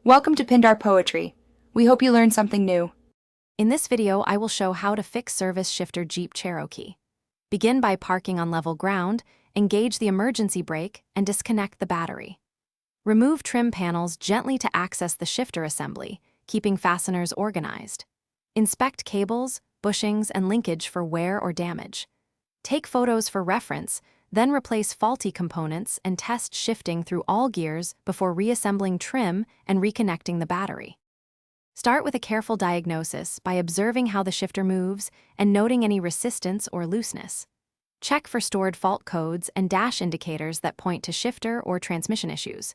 Welcome to Pindar Poetry. We hope you learned something new. In this video, I will show how to fix service shifter Jeep Cherokee. Begin by parking on level ground, engage the emergency brake, and disconnect the battery. Remove trim panels gently to access the shifter assembly, keeping fasteners organized. Inspect cables, bushings, and linkage for wear or damage. Take photos for reference, then replace faulty components and test shifting through all gears before reassembling trim and reconnecting the battery. Start with a careful diagnosis by observing how the shifter moves and noting any resistance or looseness. Check for stored fault codes and dash indicators that point to shifter or transmission issues.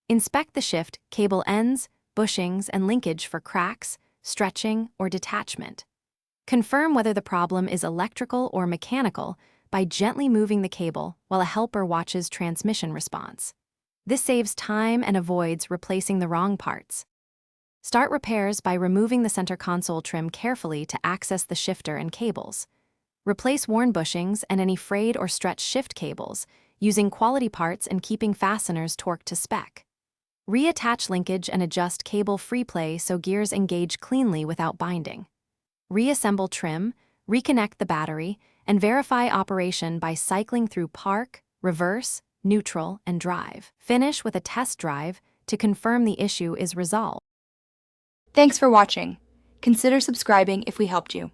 Inspect the shift, cable ends, bushings, and linkage for cracks, stretching, or detachment. Confirm whether the problem is electrical or mechanical by gently moving the cable while a helper watches transmission response. This saves time and avoids replacing the wrong parts. Start repairs by removing the center console trim carefully to access the shifter and cables. Replace worn bushings and any frayed or stretched shift cables, using quality parts and keeping fasteners torqued to spec. Reattach linkage and adjust cable free play so gears engage cleanly without binding. Reassemble trim, reconnect the battery, and verify operation by cycling through park, reverse, neutral, and drive. Finish with a test drive to confirm the issue is resolved. Thanks for watching. Consider subscribing if we helped you.